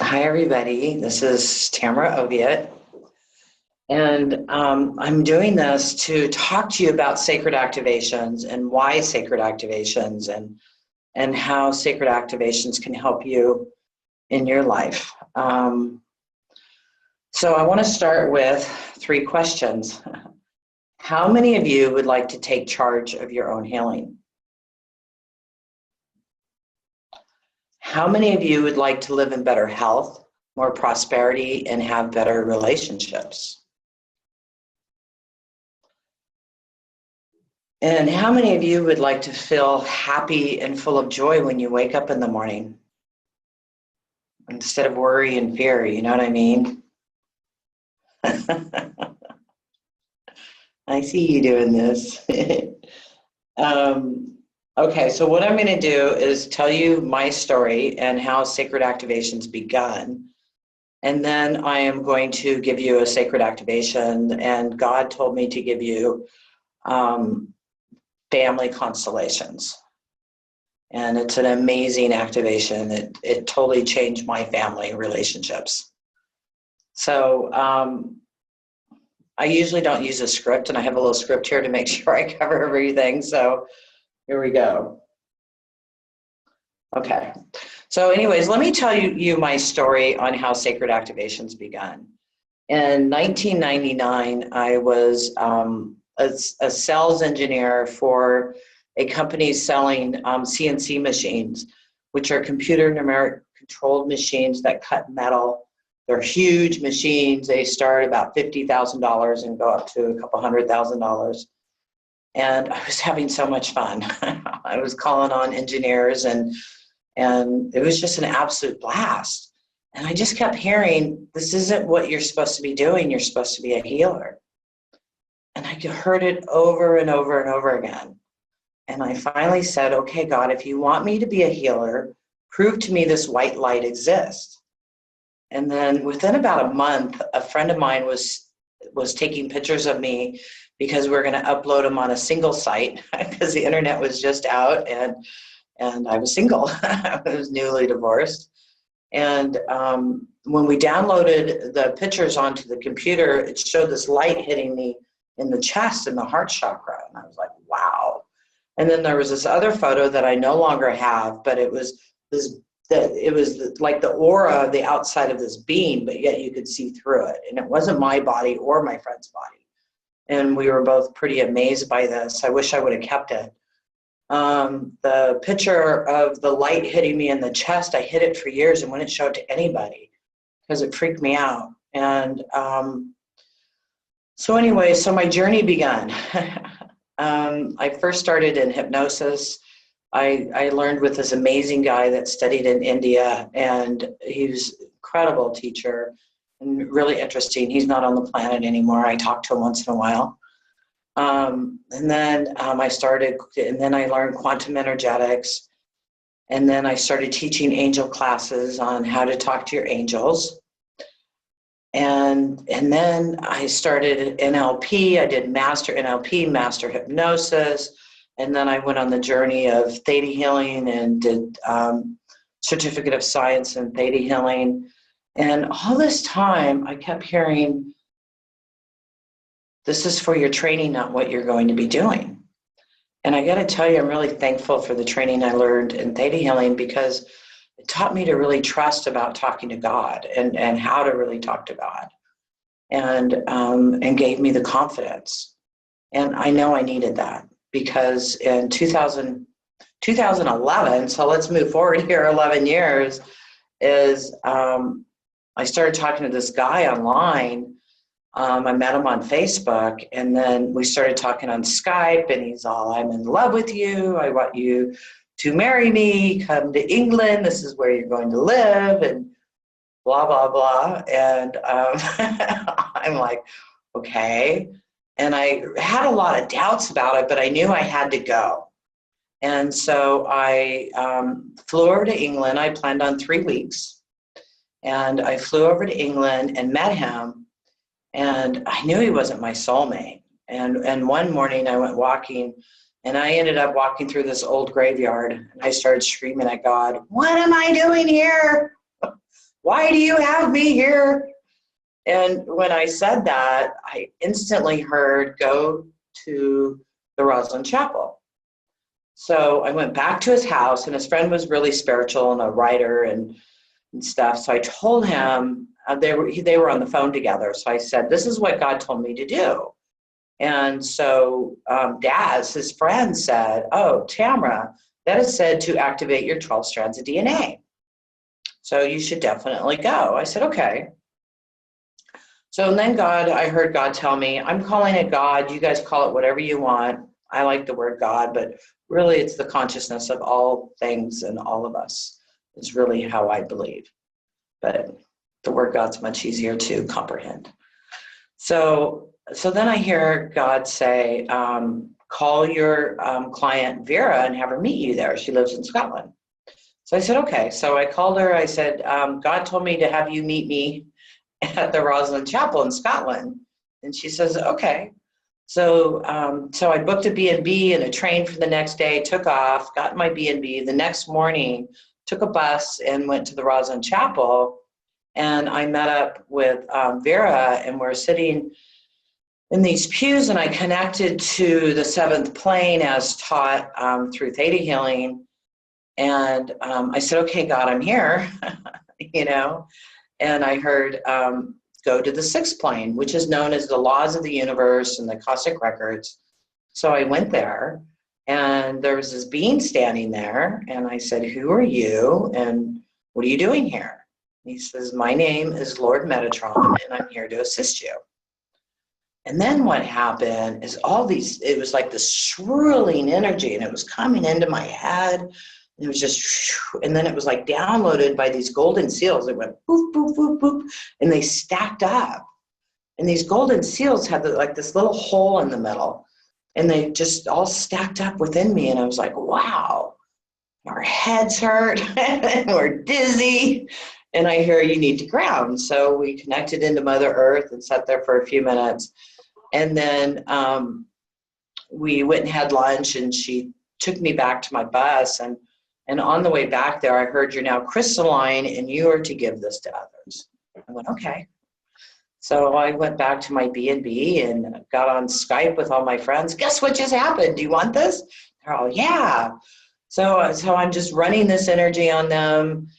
Hi, everybody. This is Tamara Oviatt, and I'm doing this to talk to you about sacred activations and why sacred activations and how sacred activations can help you in your life. So I want to start with 3 questions. How many of you would like to take charge of your own healing? How many of you would like to live in better health, more prosperity, and have better relationships? And how many of you would like to feel happy and full of joy when you wake up in the morning? Instead of worry and fear, you know what I mean? I see you doing this. Okay, so what I'm going to do is tell you my story and how sacred activations begun. And then I am going to give you a sacred activation, and God told me to give you family constellations. And it's an amazing activation. It totally changed my family relationships. So I usually don't use a script, and I have a little script here to make sure I cover everything. So here we go. Okay. So anyways, let me tell you my story on how sacred activations begun. In 1999, I was a sales engineer for a company selling CNC machines, which are computer numeric controlled machines that cut metal. They're huge machines. They start about $50,000 and go up to a couple $100,000. And I was having so much fun. I was calling on engineers, and it was just an absolute blast. And I just kept hearing, this isn't what you're supposed to be doing. You're supposed to be a healer. And I heard it over and over and over again. And I finally said, okay, God, if you want me to be a healer, prove to me this white light exists. And then within about a month, a friend of mine was taking pictures of me because we were going to upload them on a single site because the internet was just out, and I was single. I was newly divorced. And when we downloaded the pictures onto the computer, it showed this light hitting me in the chest and the heart chakra. And I was like, wow. And then there was this other photo that I no longer have, but it was like the aura of the outside of this beam, but yet you could see through it. And it wasn't my body or my friend's body. And we were both pretty amazed by this. I wish I would have kept it. The picture of the light hitting me in the chest, I hid it for years and wouldn't show it to anybody because it freaked me out. And so anyway, so my journey began. I first started in hypnosis. I learned with this amazing guy that studied in India, and he was an incredible teacher and really interesting. He's not on the planet anymore. I talk to him once in a while. And then I learned quantum energetics. And then I started teaching angel classes on how to talk to your angels. And then I started NLP. I did master NLP, master hypnosis. And then I went on the journey of theta healing and did certificate of science in theta healing. And all this time I kept hearing, this is for your training, not what you're going to be doing. And I got to tell you, I'm really thankful for the training I learned in theta healing, because it taught me to really trust about talking to God and how to really talk to God, and gave me the confidence. And I know I needed that, because in 2011, so let's move forward here 11 years, is I started talking to this guy online. I met him on Facebook, and then we started talking on Skype, and he's all, I'm in love with you. I want you to marry me, come to England. This is where you're going to live, and blah, blah, blah. And I'm like, okay. And I had a lot of doubts about it, but I knew I had to go. And so I flew over to England. I planned on 3 weeks. And I flew over to England and met him. And I knew he wasn't my soulmate. And one morning I went walking, and I ended up walking through this old graveyard. And I started screaming at God, what am I doing here? why do you have me here? And when I said that, I instantly heard, go to the Roslyn Chapel. So I went back to his house, and his friend was really spiritual and a writer and stuff. So I told him, they were on the phone together. So I said, this is what God told me to do. And so Daz, his friend, said, oh, Tamara, that is said to activate your 12 strands of DNA. So you should definitely go. I said, okay. So then I heard God tell me, I'm calling it God. You guys call it whatever you want. I like the word God, but really it's the consciousness of all things and all of us is really how I believe. But the word God's much easier to comprehend. So then I hear God say, call your client Vera and have her meet you there. She lives in Scotland. So I said, okay. So I called her. I said, God told me to have you meet me at the Roslyn Chapel in Scotland. And she says, okay. So I booked a B&B and a train for the next day, took off, got my B&B. The next morning, took a bus and went to the Roslyn Chapel. And I met up with Vera, and we're sitting in these pews, and I connected to the seventh plane as taught through Theta Healing. And I said, okay, God, I'm here, and I heard, go to the sixth plane, which is known as the laws of the universe and the Cosmic records. So I went there, and there was this being standing there, and I said, who are you, and what are you doing here? And he says, my name is Lord Metatron, and I'm here to assist you. And then what happened is it was like this swirling energy, and it was coming into my head. It was just, and then it was like downloaded by these golden seals. It went boop, boop, boop, boop, and they stacked up. And these golden seals had like this little hole in the middle, and they just all stacked up within me. And I was like, wow, our heads hurt, and we're dizzy. And I hear you need to ground. So we connected into Mother Earth and sat there for a few minutes. And then we went and had lunch, and she took me back to my bus. And on the way back there, I heard, you're now crystalline, and you are to give this to others. I went, okay. So I went back to my B&B and got on Skype with all my friends. Guess what just happened? Do you want this? They're all, yeah. So I'm just running this energy on them,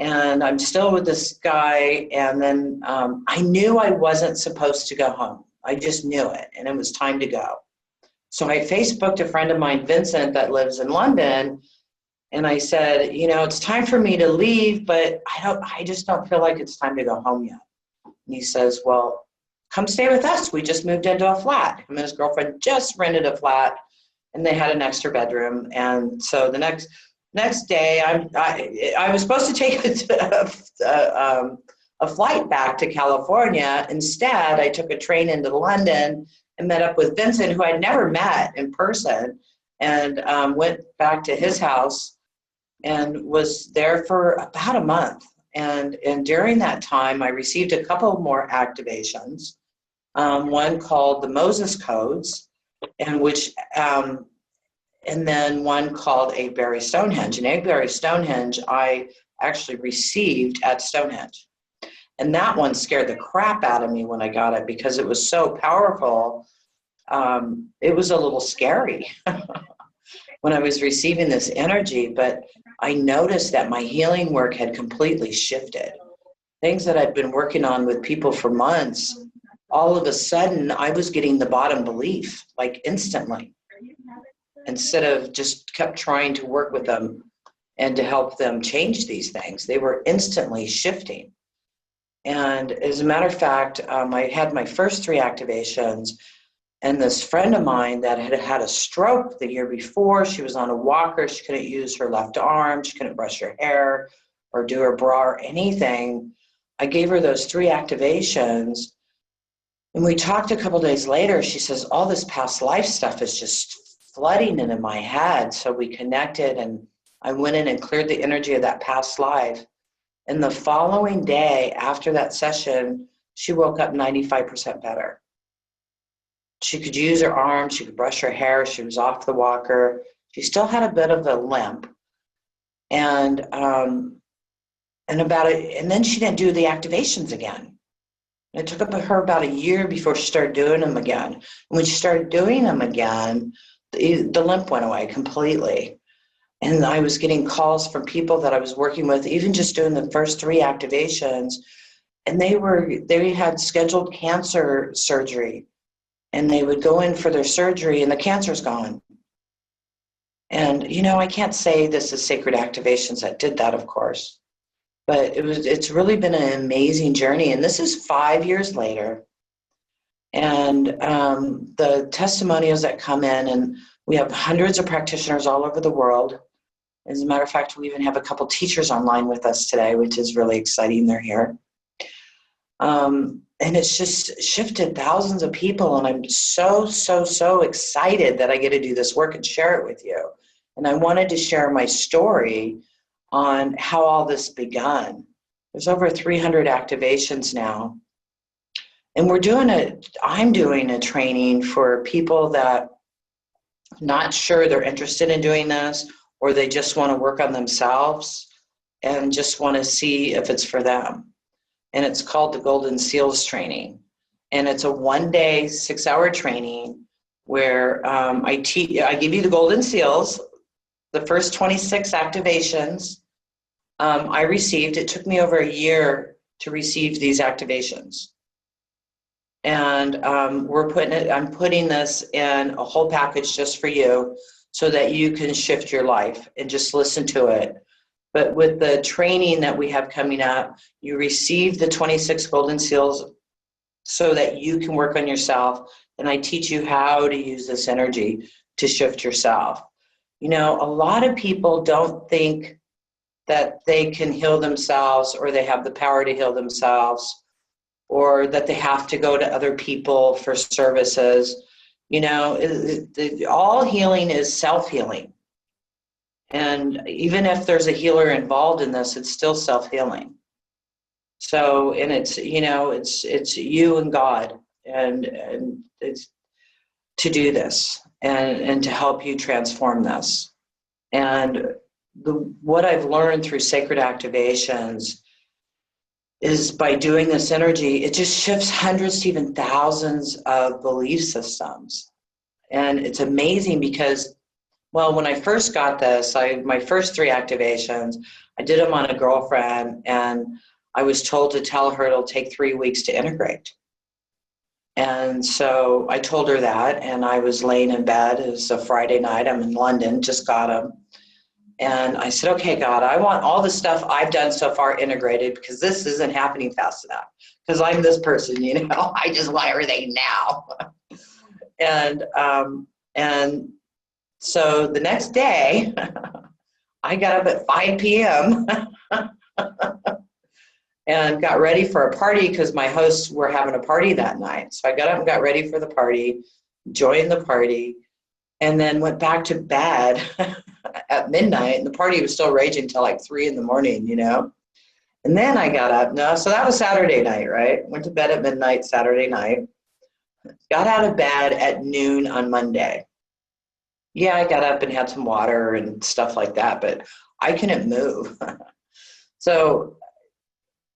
and I'm still with this guy. And then I knew I wasn't supposed to go home. I just knew it, and it was time to go. So I Facebooked a friend of mine, Vincent, that lives in London. And I said, it's time for me to leave, but I just don't feel like it's time to go home yet. And he says, well, come stay with us. We just moved into a flat. Him and his girlfriend just rented a flat, and they had an extra bedroom. And so the next day, I was supposed to take a flight back to California. Instead, I took a train into London and met up with Vincent, who I'd never met in person, and went back to his house and was there for about a month. And during that time, I received a couple more activations, one called the Moses Codes, and then one called Avebury Stonehenge. And Avebury Stonehenge, I actually received at Stonehenge. And that one scared the crap out of me when I got it, because it was so powerful. It was a little scary when I was receiving this energy, but I noticed that my healing work had completely shifted. Things that I'd been working on with people for months, all of a sudden I was getting the bottom belief, like instantly, instead of just kept trying to work with them and to help them change these things. They were instantly shifting. And as a matter of fact, I had my first 3 activations. And this friend of mine that had had a stroke the year before, she was on a walker. She couldn't use her left arm. She couldn't brush her hair or do her bra or anything. I gave her those 3 activations. And we talked a couple days later. She says, all this past life stuff is just flooding into my head. So we connected, and I went in and cleared the energy of that past life. And the following day after that session, she woke up 95% better. She could use her arms, she could brush her hair, she was off the walker. She still had a bit of a limp. And And then she didn't do the activations again. It took her about a year before she started doing them again. And when she started doing them again, the limp went away completely. And I was getting calls from people that I was working with, even just doing the first 3 activations, and they had scheduled cancer surgery, and they would go in for their surgery and the cancer's gone. And I can't say this is Sacred Activations that did that, of course, but it's really been an amazing journey. And this is 5 years later, and the testimonials that come in, and we have hundreds of practitioners all over the world. As a matter of fact, we even have a couple teachers online with us today, which is really exciting. They're here. And it's just shifted thousands of people. And I'm so, so, so excited that I get to do this work and share it with you. And I wanted to share my story on how all this begun. There's over 300 activations now. And I'm doing a training for people that not sure they're interested in doing this, or they just want to work on themselves and just want to see if it's for them. And it's called the Golden Seals Training. And it's a 1-day, 6-hour training where I give you the Golden Seals, the first 26 activations I received. It took me over a year to receive these activations. And I'm putting this in a whole package just for you, so that you can shift your life and just listen to it. But with the training that we have coming up, you receive the 26 golden seals so that you can work on yourself. And I teach you how to use this energy to shift yourself. A lot of people don't think that they can heal themselves, or they have the power to heal themselves, or that they have to go to other people for services. All healing is self-healing. And even if there's a healer involved in this, it's still self-healing. So, and it's you and God, and it's to do this and to help you transform this. And what I've learned through sacred activations is by doing this energy, it just shifts hundreds to even thousands of belief systems. And it's amazing because, when I first got this, my first 3 activations, I did them on a girlfriend, and I was told to tell her it'll take 3 weeks to integrate. And so I told her that, and I was laying in bed. It was a Friday night. I'm in London, just got them. And I said, okay, God, I want all the stuff I've done so far integrated, because this isn't happening fast enough. Because I'm this person, I just want everything now. And so the next day, I got up at 5 p.m. and got ready for a party, because my hosts were having a party that night. So I got up and got ready for the party, joined the party, and then went back to bed at midnight, and the party was still raging until like 3 in the morning, And then I got up. So that was Saturday night, right? Went to bed at midnight Saturday night. Got out of bed at noon on Monday. Yeah, I got up and had some water and stuff like that, but I couldn't move. So,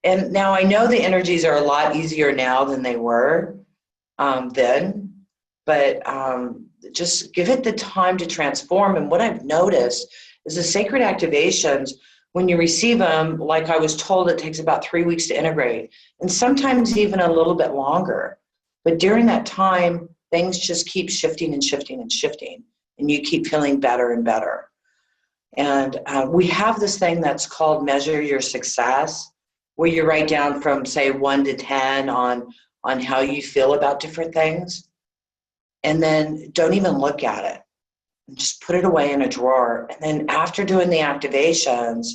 and now I know the energies are a lot easier now than they were then, but just give it the time to transform. And what I've noticed is the sacred activations, when you receive them, like I was told, it takes about 3 weeks to integrate, and sometimes even a little bit longer. But during that time, things just keep shifting and shifting and shifting, and you keep feeling better and better. And we have this thing that's called Measure Your Success, where you write down from, say, 1 to 10 on how you feel about different things. And then don't even look at it. Just put it away in a drawer. And then after doing the activations,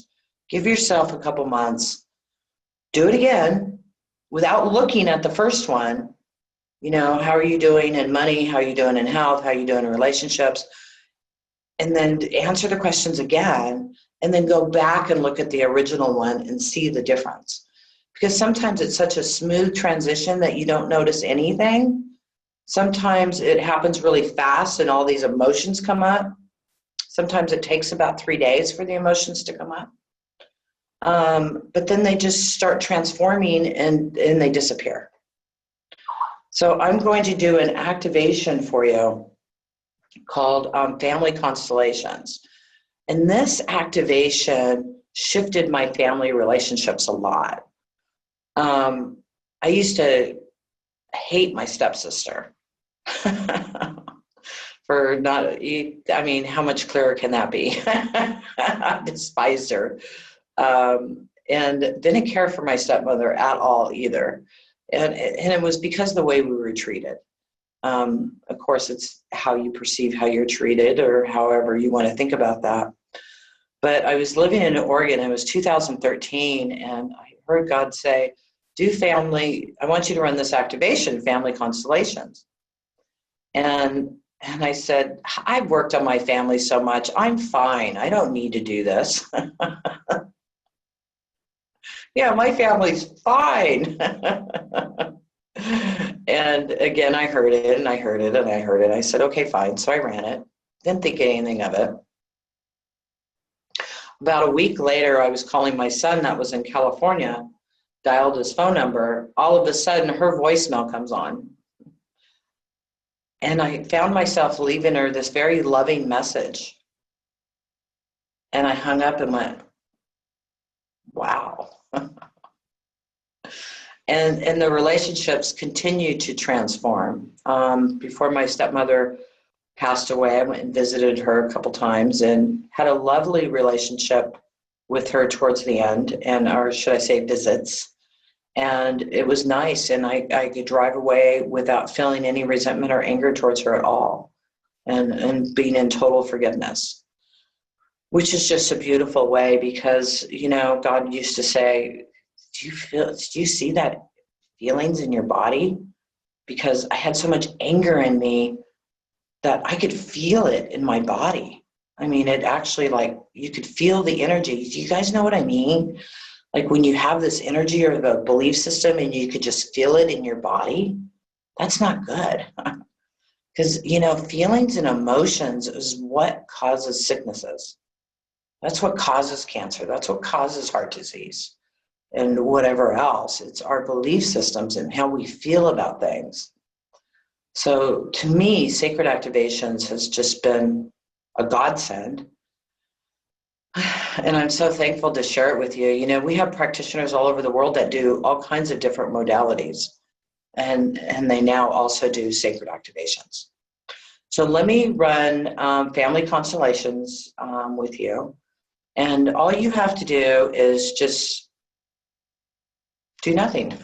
give yourself a couple months. Do it again without looking at the first one. How are you doing in money? How are you doing in health? How are you doing in relationships? And then answer the questions again, and then go back and look at the original one and see the difference. Because sometimes it's such a smooth transition that you don't notice anything. Sometimes it happens really fast and all these emotions come up. Sometimes it takes about 3 days for the emotions to come up. But then they just start transforming and they disappear. So I'm going to do an activation for you called Family Constellations. And this activation shifted my family relationships a lot. I used to hate my stepsister for not, I mean, how much clearer can that be? I despised her. And didn't care for my stepmother at all either. And it was because of the way we were treated. Of course, it's how you perceive how you're treated or however you want to think about that. But I was living in Oregon, it was 2013, and I heard God say, I want you to run this activation, Family Constellations. And I said, I've worked on my family so much, I'm fine. I don't need to do this. Yeah, my family's fine. And again, I heard it and I heard it and I heard it. I said, okay, fine. So I ran it. Didn't think anything of it. About a week later, I was calling my son that was in California, dialed his phone number. All of a sudden, her voicemail comes on. And I found myself leaving her this very loving message. And I hung up and went, wow. And the relationships continued to transform. Before my stepmother passed away, I went and visited her a couple times and had a lovely relationship with her towards the end, or should I say visits. And it was nice, and I could drive away without feeling any resentment or anger towards her at all, and being in total forgiveness, which is just a beautiful way because, God used to say, do you see that feelings in your body? Because I had so much anger in me that I could feel it in my body. I mean, it actually, like, you could feel the energy. Do you guys know what I mean? Like when you have this energy or the belief system and you could just feel it in your body, that's not good. Because, feelings and emotions is what causes sicknesses. That's what causes cancer. That's what causes heart disease and whatever else. It's our belief systems and how we feel about things. So to me, sacred activations has just been a godsend. And I'm so thankful to share it with you. We have practitioners all over the world that do all kinds of different modalities, and they now also do sacred activations. So let me run Family Constellations with you. And all you have to do is just do nothing.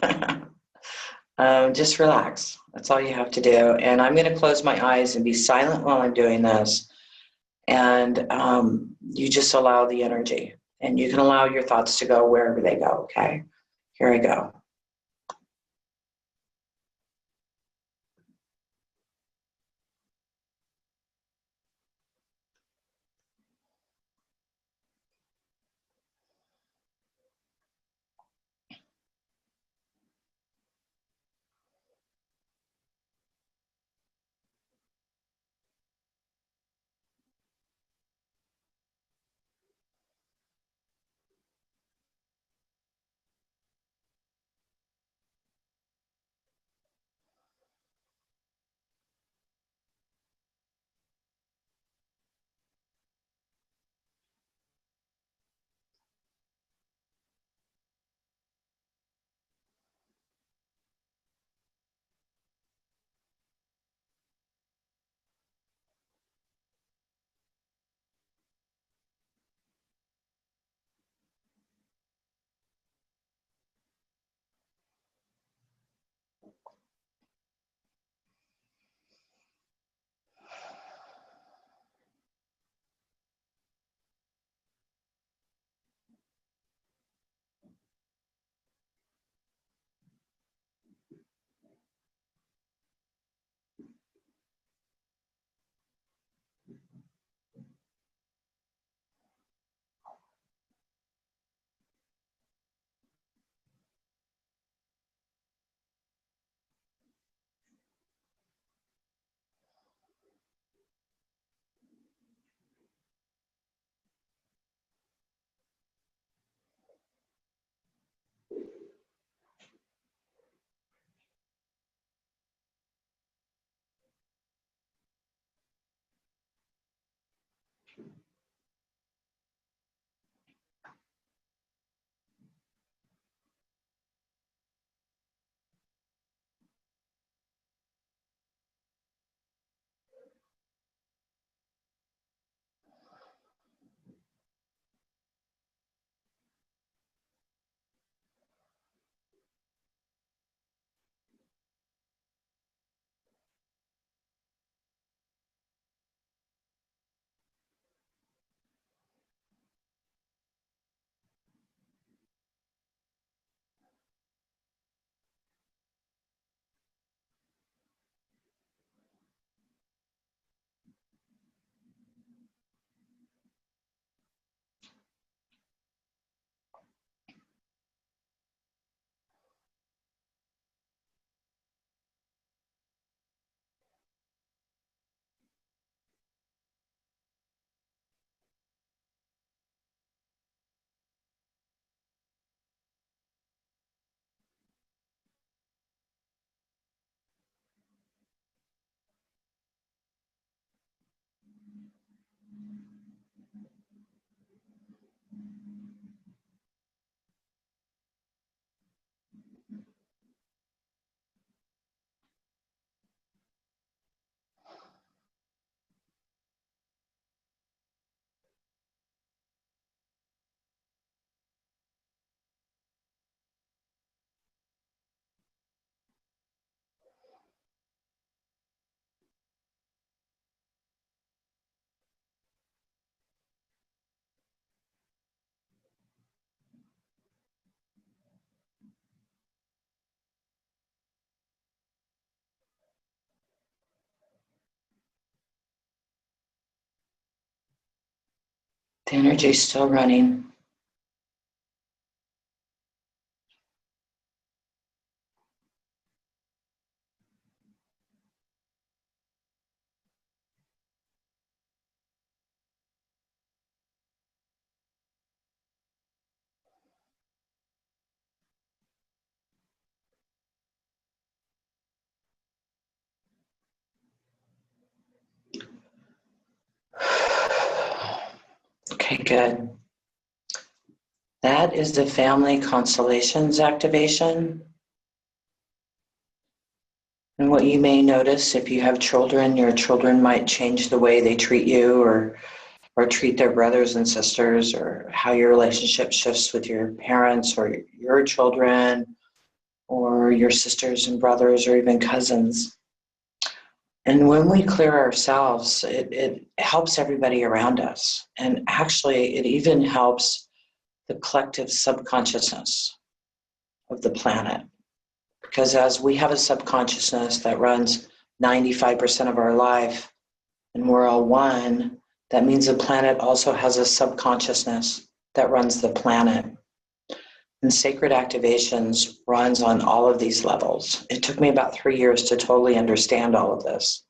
Just relax. That's all you have to do. And I'm going to close my eyes and be silent while I'm doing this. And you just allow the energy. And you can allow your thoughts to go wherever they go, okay? Here I go. The energy is still running. Okay, good. That is the family constellations activation. And what you may notice, if you have children, your children might change the way they treat you or treat their brothers and sisters, or how your relationship shifts with your parents or your children or your sisters and brothers or even cousins. And when we clear ourselves, it helps everybody around us. And actually, it even helps the collective subconsciousness of the planet. Because as we have a subconsciousness that runs 95% of our life, and we're all one, that means the planet also has a subconsciousness that runs the planet. And Sacred Activations runs on all of these levels. It took me about 3 years to totally understand all of this.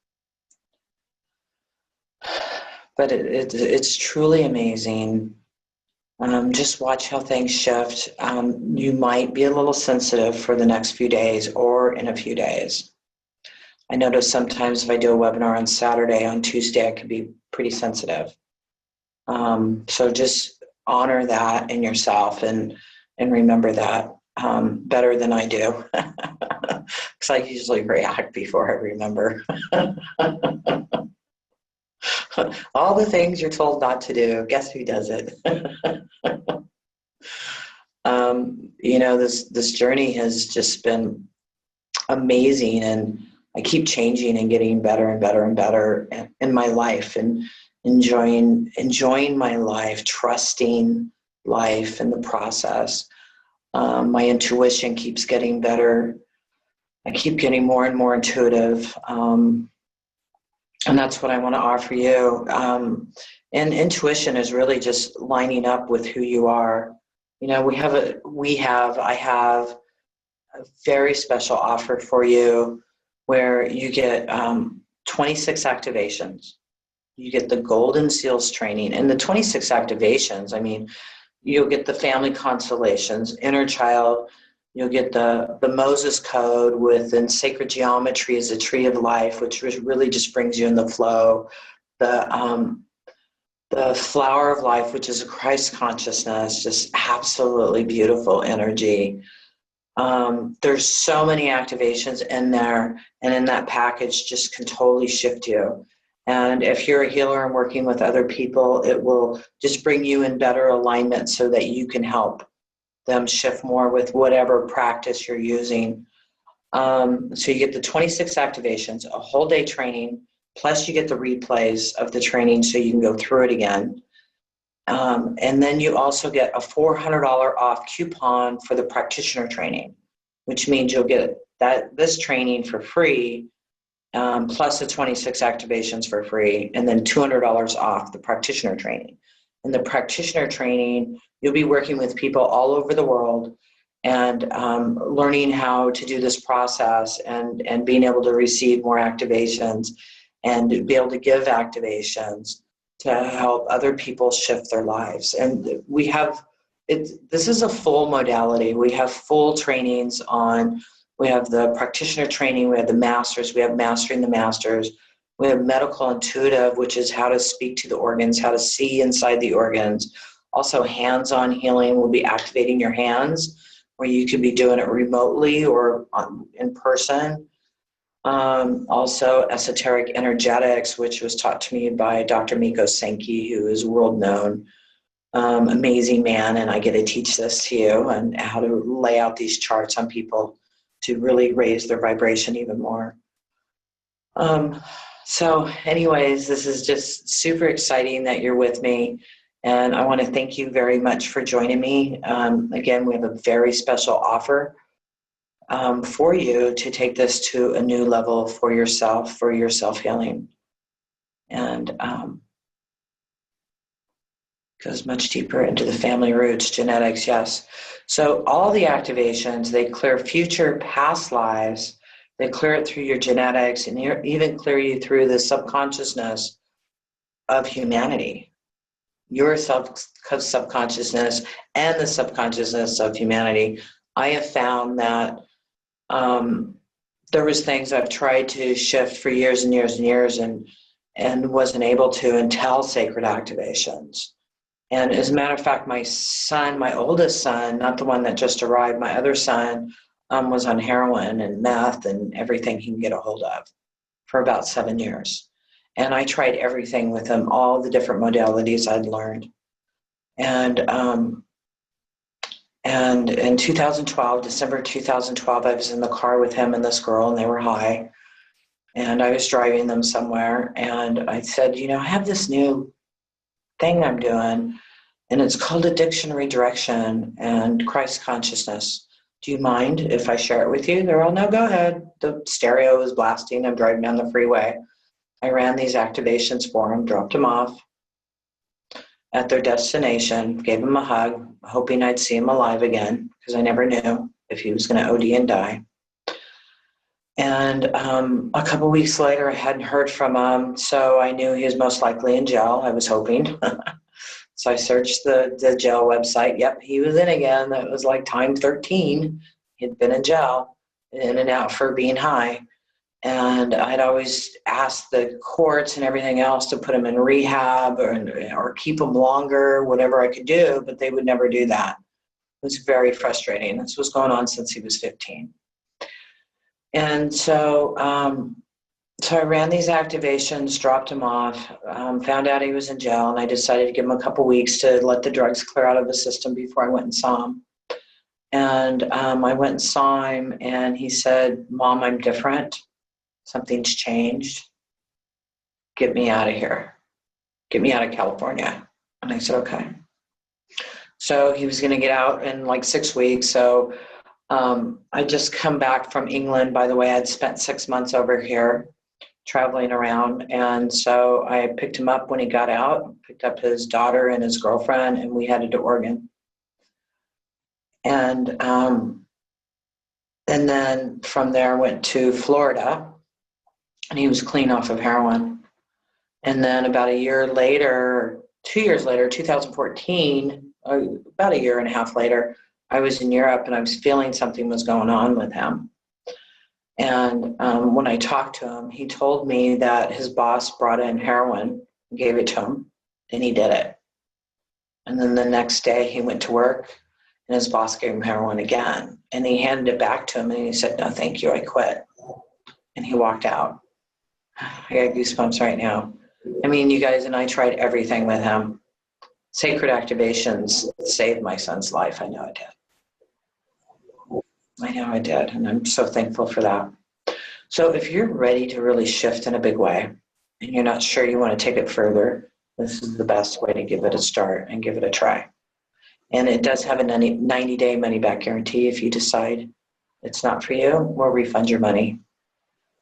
But it's truly amazing. Just watch how things shift. You might be a little sensitive for the next few days or in a few days. I notice sometimes if I do a webinar on Saturday, on Tuesday, I can be pretty sensitive. So just honor that in yourself and remember that better than I do. Because I usually react before I remember. All the things you're told not to do, guess who does it? This journey has just been amazing, and I keep changing and getting better and better and better in my life, and enjoying my life, trusting life in the process. My intuition keeps getting better. I keep getting more and more intuitive. And that's what I want to offer you. And intuition is really just lining up with who you are. I have a very special offer for you where you get 26 activations. You get the Golden Seals training. And the 26 activations, you'll get the family constellations, inner child. You'll get the Moses code within sacred geometry as a tree of life, which really just brings you in the flow. The flower of life, which is a Christ consciousness, just absolutely beautiful energy. There's so many activations in there, and in that package just can totally shift you. And if you're a healer and working with other people, it will just bring you in better alignment so that you can help them shift more with whatever practice you're using. So you get the 26 activations, a whole day training, plus you get the replays of the training so you can go through it again. And then you also get a $400 off coupon for the Practitioner Training, which means you'll get this training for free, plus the 26 activations for free, and then $200 off the Practitioner Training. In the Practitioner Training, you'll be working with people all over the world and learning how to do this process and being able to receive more activations and be able to give activations to help other people shift their lives. And this is a full modality. We have full trainings we have the Practitioner Training, we have the Masters, we have Mastering the Masters, we have Medical Intuitive, which is how to speak to the organs, how to see inside the organs. Also, hands-on healing will be activating your hands, where you could be doing it remotely or in person. Also, esoteric energetics, which was taught to me by Dr. Miko Senki, who is world known, amazing man, and I get to teach this to you and how to lay out these charts on people to really raise their vibration even more. So anyways, this is just super exciting that you're with me, and I want to thank you very much for joining me. Again, we have a very special offer for you to take this to a new level for your self-healing. And Goes much deeper into the family roots, genetics, yes. So all the activations, they clear future past lives. They clear it through your genetics and even clear you through the subconsciousness of humanity. Your subconsciousness and the subconsciousness of humanity. I have found that there was things I've tried to shift for years and years and years and wasn't able to until sacred activations. And as a matter of fact, my son, my oldest son, not the one that just arrived, my other son was on heroin and meth and everything he can get a hold of for about 7 years. And I tried everything with him, all the different modalities I'd learned. And in 2012, December 2012, I was in the car with him and this girl, and they were high. And I was driving them somewhere, and I said, you know, I have this new thing I'm doing, and it's called addiction redirection and Christ consciousness. Do you mind if I share it with you? They're all, no, go ahead. The stereo is blasting. I'm driving down the freeway. I ran these activations for them, dropped them off at their destination, gave them a hug, hoping I'd see him alive again, because I never knew if he was going to OD and die. And a couple weeks later, I hadn't heard from him, so I knew he was most likely in jail. I was hoping. So I searched the jail website. Yep, he was in again. That was like time 13. He'd been in jail, in and out for being high. And I'd always asked the courts and everything else to put him in rehab or keep him longer, whatever I could do, but they would never do that. It was very frustrating. This was going on since he was 15. And so I ran these activations, dropped him off, found out he was in jail, and I decided to give him a couple weeks to let the drugs clear out of the system before I went and saw him. And I went and saw him, and he said, Mom, I'm different. Something's changed. Get me out of here. Get me out of California. And I said, okay. So he was going to get out in like 6 weeks. So I just come back from England. By the way, I'd spent 6 months over here traveling around. And so I picked him up when he got out, picked up his daughter and his girlfriend, and we headed to Oregon. And then from there went to Florida, and he was clean off of heroin. And then about a year later, 2 years later, 2014, about a year and a half later, I was in Europe, and I was feeling something was going on with him. And when I talked to him, he told me that his boss brought in heroin, gave it to him, and he did it. And then the next day he went to work, and his boss gave him heroin again. And he handed it back to him, and he said, no, thank you, I quit. And he walked out. I got goosebumps right now. I mean, you guys, and I tried everything with him. Sacred activations saved my son's life. I know it did. I know I did, and I'm so thankful for that. So if you're ready to really shift in a big way, and you're not sure you want to take it further, this is the best way to give it a start and give it a try. And it does have a 90-day money-back guarantee. If you decide it's not for you, we'll refund your money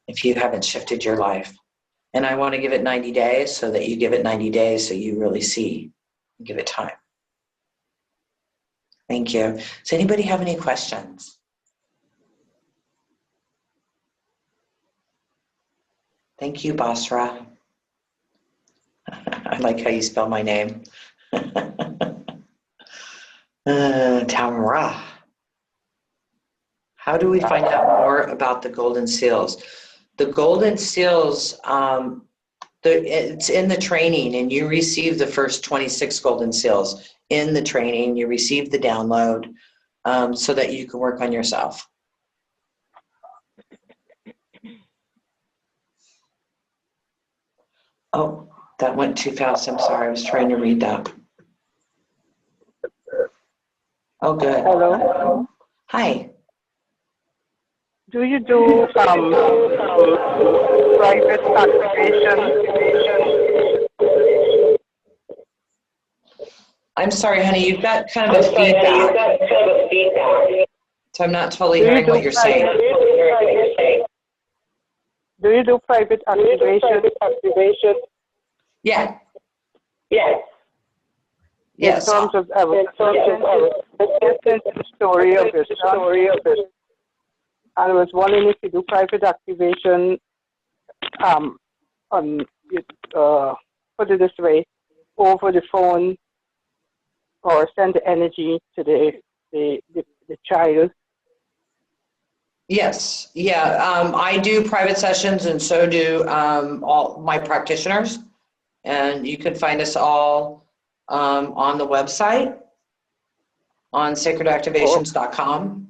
if you haven't shifted your life. And I want to give it 90 days so that you give it 90 days so you really see and give it time. Thank you. Does anybody have any questions? Thank you, Basra. I like how you spell my name. Tamra. How do we find out more about the golden seals? The golden seals, it's in the training, and you receive the first 26 golden seals in the training. You receive the download so that you can work on yourself. Oh, that went too fast. I'm sorry. I was trying to read that. Oh, good. Hello. Hi. Do you do private activation? I'm sorry, honey. You've got kind of a feedback. So I'm not totally hearing what you're saying. Do you do private activation? Yeah. In Yes. terms of the story of your son, I was wondering if you do private activation, on, put it this way, over the phone, or send the energy to the child. Yes. Yeah. I do private sessions, and so do all my practitioners. And you can find us all on the website on sacredactivations.com.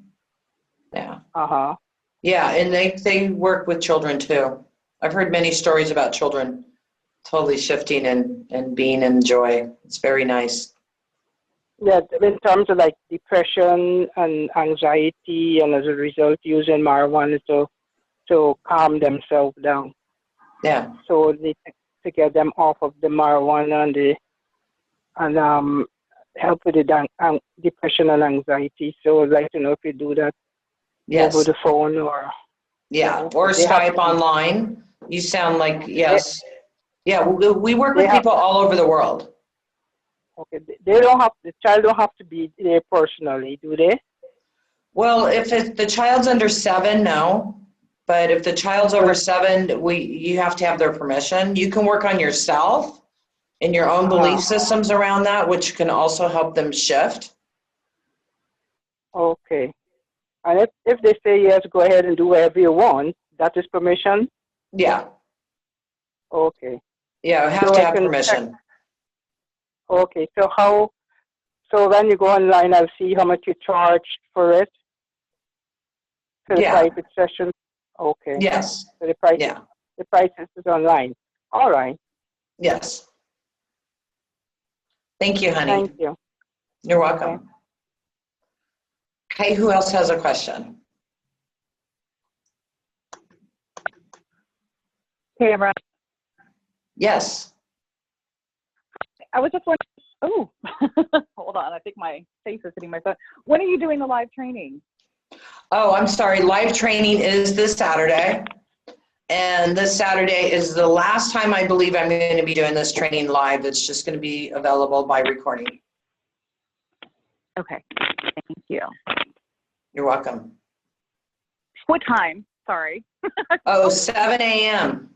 Yeah. Uh-huh. Yeah, and they work with children too. I've heard many stories about children totally shifting and being in joy. It's very nice. Yeah, in terms of like depression and anxiety, and as a result using marijuana to calm themselves down. Yeah. So they, to get them off of the marijuana and help with the depression and anxiety. So I'd like to know if you do that Yes. over the phone or or they have Skype online. You sound like yes. Yeah, we work with have, people all over the world. okay, they don't have, the child don't have to be there personally, do they? Well, if the child's under 7, no. But if the child's over 7, you have to have their permission. You can work on yourself and your own belief systems around that, which can also help them shift. Okay. And if they say yes, go ahead and do whatever you want, that is permission? Yeah. Okay. Yeah, have So to I have can permission. check. Okay. So when you go online, I'll see how much you charge for it, for the private session. Okay. Yes. So the price is online. All right. Yes. Thank you, honey. Thank you. You're welcome. Okay, who else has a question? Hey, Emma. Yes. I was just wondering, oh, hold on. I think my face is hitting my phone. When are you doing the live training? Oh, I'm sorry. Live training is this Saturday. And this Saturday is the last time I believe I'm going to be doing this training live. It's just going to be available by recording. Okay. Thank you. You're welcome. What time? Sorry. Oh, 7 a.m.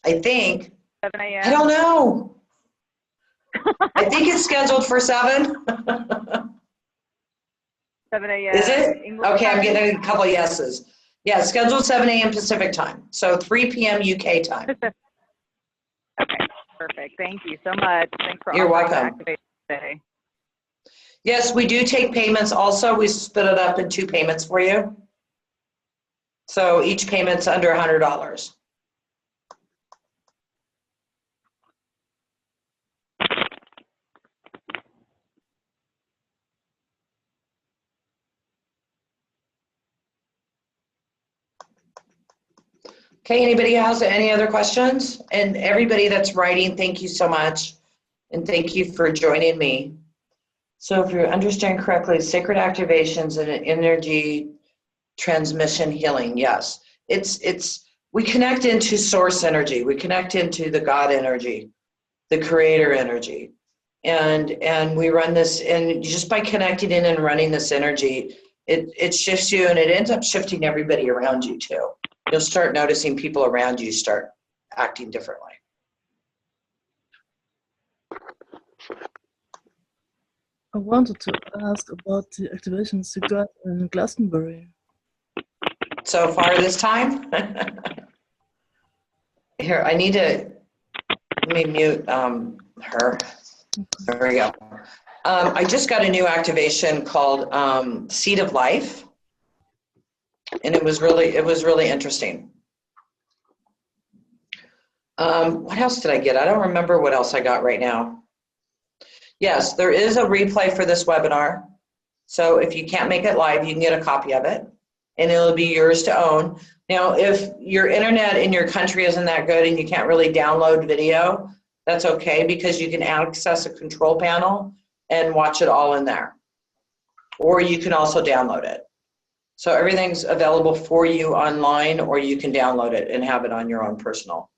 I think. 7 a.m.? I don't know. I think it's scheduled for 7. 7 a.m. Is it? English Okay, time? I'm getting a couple of yeses. Yeah, scheduled 7 a.m. Pacific time. So 3 p.m. UK time. Okay, perfect. Thank you so much. Thanks for You're offering welcome. Activate today. Yes, we do take payments also. We split it up in 2 payments for you. So each payment's under $100. Okay, anybody has any other questions? And everybody that's writing, thank you so much. And thank you for joining me. So if you understand correctly, sacred activations and energy transmission healing, yes. We connect into source energy. We connect into the God energy, the creator energy. And we run this, and just by connecting in and running this energy, it shifts you, and it ends up shifting everybody around you too. You'll start noticing people around you start acting differently. I wanted to ask about the activations you got in Glastonbury. So far this time? Here, I need to, let me mute her. There we go. I just got a new activation called Seed of Life. And it was really interesting. What else did I get? I don't remember what else I got right now. Yes, there is a replay for this webinar. So if you can't make it live, you can get a copy of it, and it'll be yours to own. Now, if your internet in your country isn't that good and you can't really download video, that's okay, because you can access a control panel and watch it all in there. Or you can also download it. So everything's available for you online, or you can download it and have it on your own personal.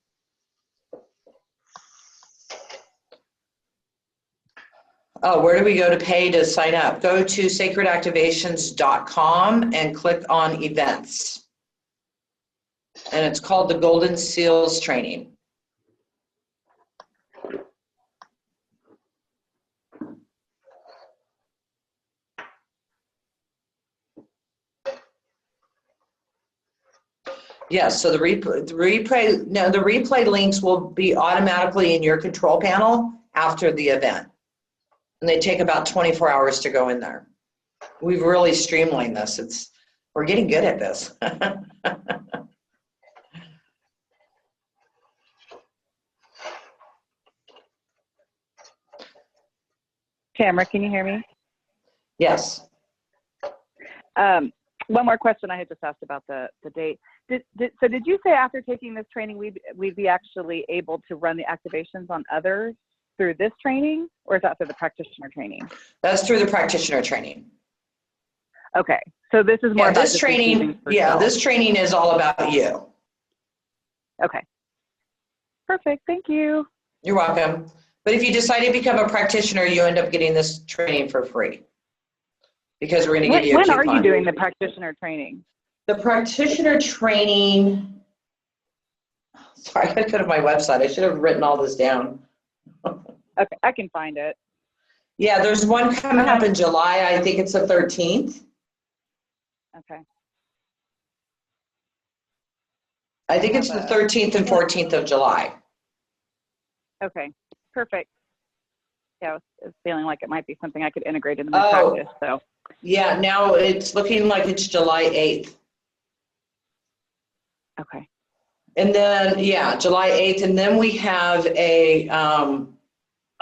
Oh, where do we go to pay to sign up? Go to sacredactivations.com and click on events. And it's called the Golden Seals Training. Yes, so the replay links will be automatically in your control panel after the event. And they take about 24 hours to go in there. We've really streamlined this. We're getting good at this. Tamara, can you hear me? Yes. One more question I had just asked about the date. Did you say after taking this training, we'd be actually able to run the activations on others through this training, or is that through the practitioner training? That's through the practitioner training. Okay, so this is more about this training. Yeah, this training is all about you. Okay. Perfect. Thank you. You're welcome. But if you decide to become a practitioner, you end up getting this training for free because we're going to give you a coupon. When are you doing the practitioner training? The practitioner training. Sorry, I got to go to my website. I should have written all this down. Okay, I can find it. Yeah, there's one coming up in July. I think it's the 13th. Okay. I think it's the 13th and 14th of July. Okay, perfect. Yeah, I was feeling like it might be something I could integrate into my practice. So. Yeah, now it's looking like it's July 8th. Okay. And then, yeah, July 8th. And then we have a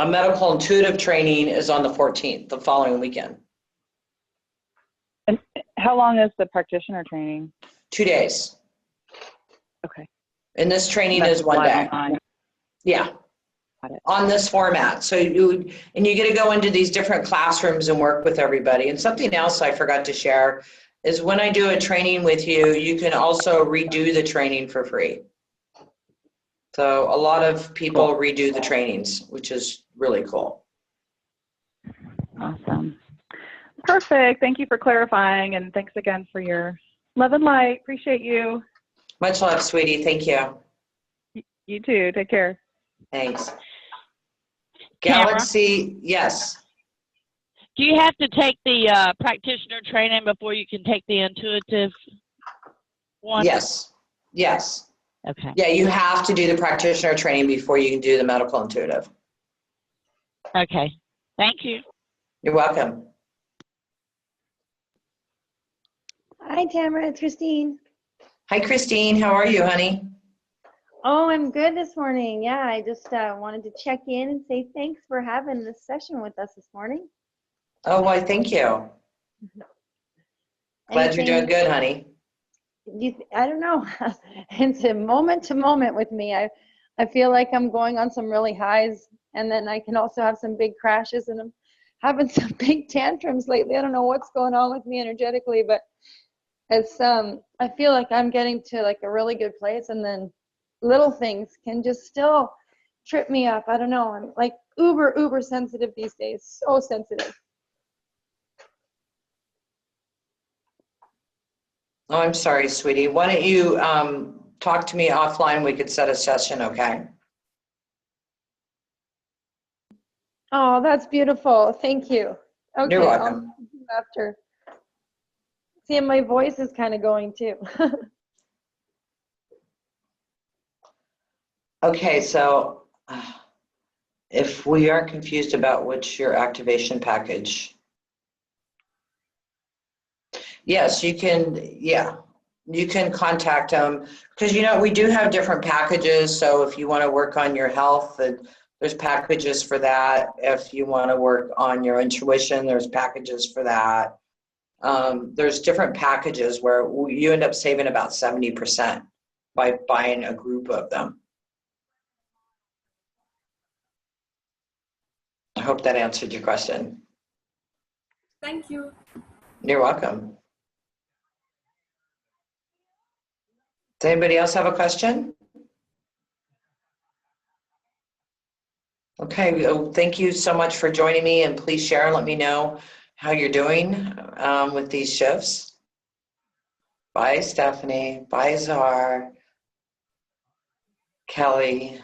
medical intuitive training is on the 14th, the following weekend. And how long is the practitioner training? 2 days. Okay. And this training is 1 day. Yeah. On this format. So you get to go into these different classrooms and work with everybody. And something else I forgot to share is when I do a training with you, you can also redo the training for free. So a lot of people redo the trainings, which is really cool. Awesome. Perfect. Thank you for clarifying, and thanks again for your love and light. Appreciate you. Much love, sweetie. Thank you. You too. Take care. Thanks. Galaxy, yes. Do you have to take the practitioner training before you can take the intuitive one? Yes. Yes. Okay. Yeah, you have to do the practitioner training before you can do the medical intuitive. Okay. Thank you. You're welcome. Hi, Tamara. It's Christine. Hi, Christine. How are you, honey? Oh, I'm good this morning. Yeah, I just wanted to check in and say thanks for having this session with us this morning. Oh, why, thank you. Glad you're doing good, honey. I don't know. It's a moment to moment with me. I feel like I'm going on some really highs, and then I can also have some big crashes, and I'm having some big tantrums lately. I don't know what's going on with me energetically, but it's I feel like I'm getting to like a really good place, and then little things can just still trip me up. I don't know. I'm like uber sensitive these days. So sensitive. Oh, I'm sorry, sweetie. Why don't you talk to me offline? We could set a session, okay? Oh, that's beautiful. Thank you. Okay, You're welcome. After. See, my voice is kind of going too. Okay, so if we are confused about which your activation package, yes, you can, yeah, you can contact them because, you know, we do have different packages. So if you want to work on your health, there's packages for that. If you want to work on your intuition, there's packages for that. There's different packages where you end up saving about 70% by buying a group of them. I hope that answered your question. Thank you. You're welcome. Does anybody else have a question? Okay, thank you so much for joining me, and please share and let me know how you're doing with these shifts. Bye, Stephanie. Bye, Zar. Kelly.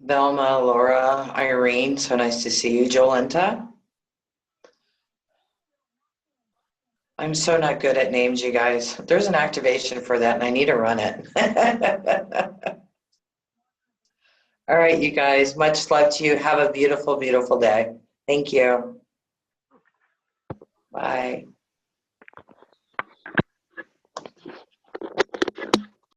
Velma, Laura, Irene, so nice to see you. Jolenta. I'm so not good at names, you guys. There's an activation for that, and I need to run it. All right, you guys, much love to you. Have a beautiful, beautiful day. Thank you. Bye.